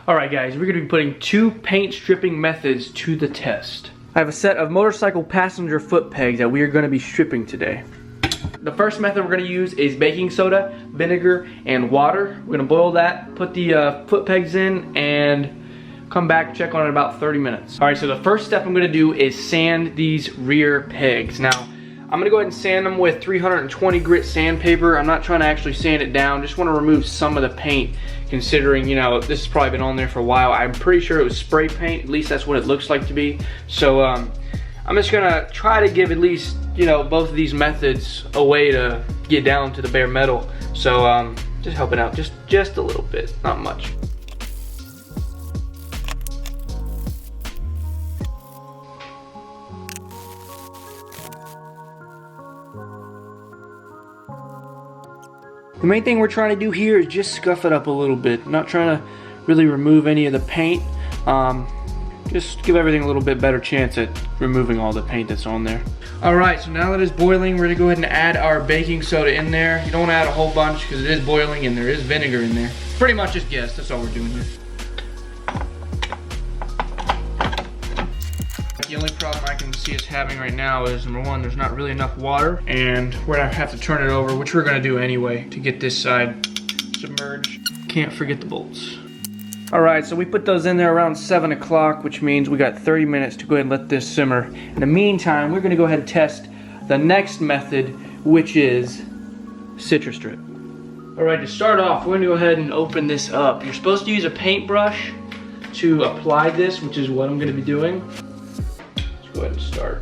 Alright guys, we're going to be putting 2 paint stripping methods to the test. I have a set of motorcycle passenger foot pegs that we are going to be stripping today. The first method we're going to use is baking soda, vinegar, and water. We're going to boil that, put the foot pegs in, and come back, check on it in about 30 minutes. Alright, so the first step I'm going to do is sand these rear pegs. Now, I'm going to go ahead and sand them with 320 grit sandpaper. I'm not trying to actually sand it down, just want to remove some of the paint, considering, you know, this has probably been on there for a while. I'm pretty sure it was spray paint, at least that's what it looks like to be. So I'm just going to try to give at least, you know, both of these methods a way to get down to the bare metal. So just helping out just a little bit, not much. The main thing we're trying to do here is just scuff it up a little bit. Not trying to really remove any of the paint. Just give everything a little bit better chance at removing all the paint that's on there. Alright, so now that it's boiling, we're going to go ahead and add our baking soda in there. You don't want to add a whole bunch because it is boiling and there is vinegar in there. Pretty much just guess, that's all we're doing here. The only problem I can see us having right now is, number one, there's not really enough water, and we're gonna have to turn it over, which we're gonna do anyway to get this side submerged. Can't forget the bolts. Alright, so we put those in there around 7 o'clock, which means we got 30 minutes to go ahead and let this simmer. In the meantime, we're gonna go ahead and test the next method, which is CITRI-STRIP. Alright, to start off, we're gonna go ahead and open this up. You're supposed to use a paintbrush to apply this, which is what I'm gonna be doing. Go ahead and start.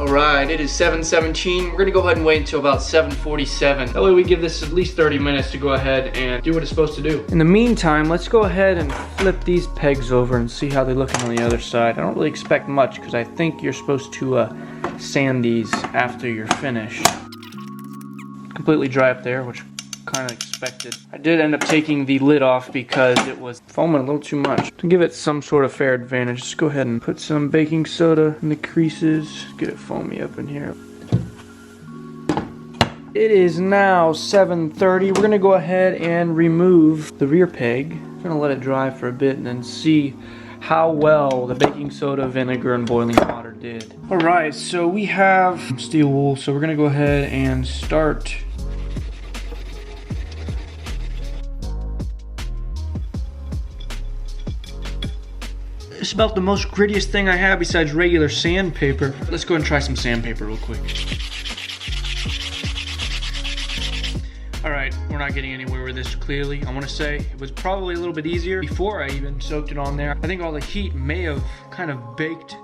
Alright, it is 7:17. We're gonna go ahead and wait until about 7:47. That way we give this at least 30 minutes to go ahead and do what it's supposed to do. In the meantime, let's go ahead and flip these pegs over and see how they're looking on the other side. I don't really expect much because I think you're supposed to sand these after you're finished. Completely dry up there, which kind of expected. I did end up taking the lid off because it was foaming a little too much. To give it some sort of fair advantage, just go ahead and put some baking soda in the creases, get it foamy up in here. It is now 7:30. We're gonna go ahead and remove the rear peg. We're gonna let it dry for a bit and then see how well the baking soda, vinegar, and boiling water did. Alright, so we have steel wool, so we're gonna go ahead and start. It's about the most grittiest thing I have besides regular sandpaper. Let's go ahead and try some sandpaper real quick. Alright, we're not getting anywhere with this clearly. I want to say it was probably a little bit easier before I even soaked it on there. I think all the heat may have kind of baked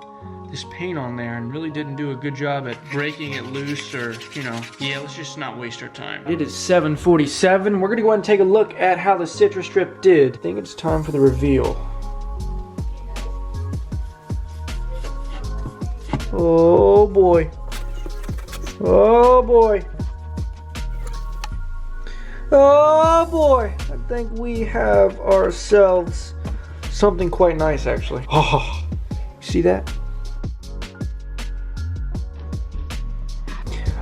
this paint on there and really didn't do a good job at breaking it loose, or, you know, yeah, let's just not waste our time. It is 7:47. We're going to go ahead and take a look at how the CITRI-STRIP did. I think it's time for the reveal. Oh boy. Oh boy. Oh boy. I think we have ourselves something quite nice, actually. Oh, see that?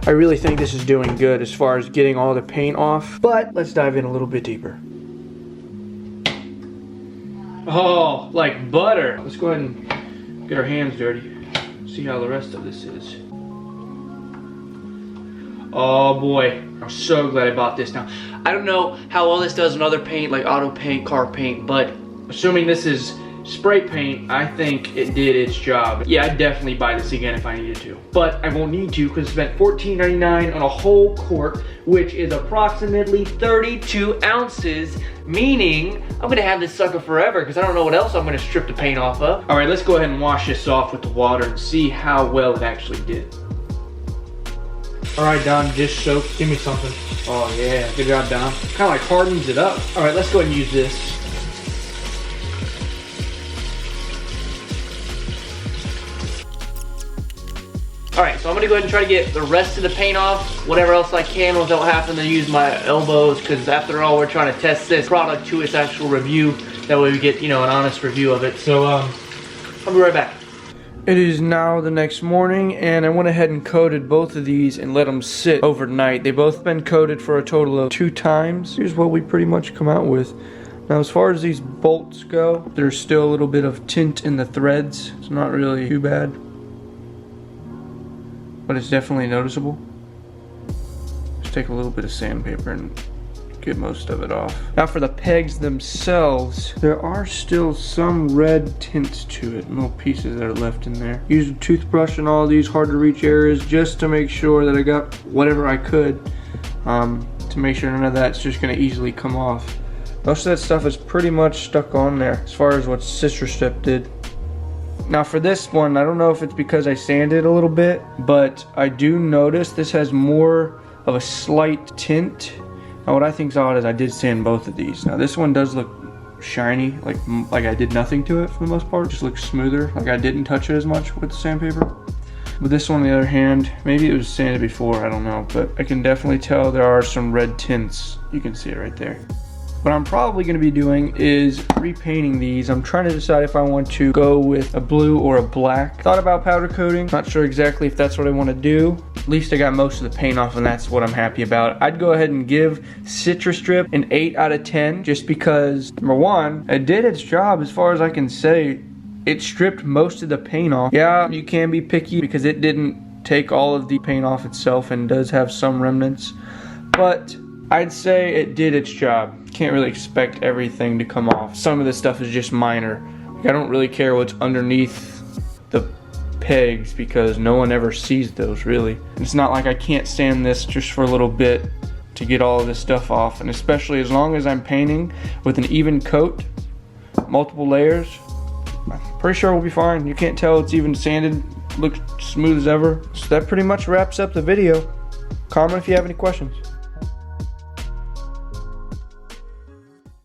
I really think this is doing good as far as getting all the paint off, but let's dive in a little bit deeper. Oh, like butter. Let's go ahead and get our hands dirty. See how the rest of this is. Oh boy, I'm so glad I bought this. Now, I don't know how well this does in other paint, like auto paint, car paint, but assuming this is spray paint, I think it did its job. Yeah, I'd definitely buy this again if I needed to. But I won't need to because I spent $14.99 on a whole quart, which is approximately 32 ounces, meaning I'm gonna have this sucker forever because I don't know what else I'm gonna strip the paint off of. All right, let's go ahead and wash this off with the water and see how well it actually did. All right, Don, just soak. Give me something. Oh yeah, good job, Don. Kind of like hardens it up. All right, let's go ahead and use this. Alright, so I'm gonna go ahead and try to get the rest of the paint off, whatever else I can without having to use my elbows, because after all, we're trying to test this product to its actual review. That way we get, you know, an honest review of it. So, I'll be right back. It is now the next morning, and I went ahead and coated both of these and let them sit overnight. They've both been coated for a total of 2 times. Here's what we pretty much come out with. Now, as far as these bolts go, there's still a little bit of tint in the threads. It's not really too bad, but it's definitely noticeable. Just take a little bit of sandpaper and get most of it off. Now for the pegs themselves, there are still some red tints to it, little pieces that are left in there. Use a toothbrush in all these hard to reach areas just to make sure that I got whatever I could to make sure none of that's just gonna easily come off. Most of that stuff is pretty much stuck on there as far as what CITRI-STRIP did. Now for this one, I don't know if it's because I sanded a little bit, but I do notice this has more of a slight tint. Now what I think is odd is I did sand both of these. Now this one does look shiny, like I did nothing to it for the most part. It just looks smoother, like I didn't touch it as much with the sandpaper. With this one on the other hand, maybe it was sanded before, I don't know, but I can definitely tell there are some red tints. You can see it right there. What I'm probably going to be doing is repainting these. I'm trying to decide if I want to go with a blue or a black. Thought about powder coating. Not sure exactly if that's what I want to do. At least I got most of the paint off, and that's what I'm happy about. I'd go ahead and give CITRI-STRIP an 8 out of 10 just because, number one, it did its job as far as I can say. It stripped most of the paint off. Yeah, you can be picky because it didn't take all of the paint off itself and does have some remnants, but I'd say it did its job. Can't really expect everything to come off. Some of this stuff is just minor. Like, I don't really care what's underneath the pegs because no one ever sees those really. It's not like I can't sand this just for a little bit to get all of this stuff off, and especially as long as I'm painting with an even coat, multiple layers, I'm pretty sure we'll be fine. You can't tell it's even sanded, looks smooth as ever. So that pretty much wraps up the video. Comment if you have any questions.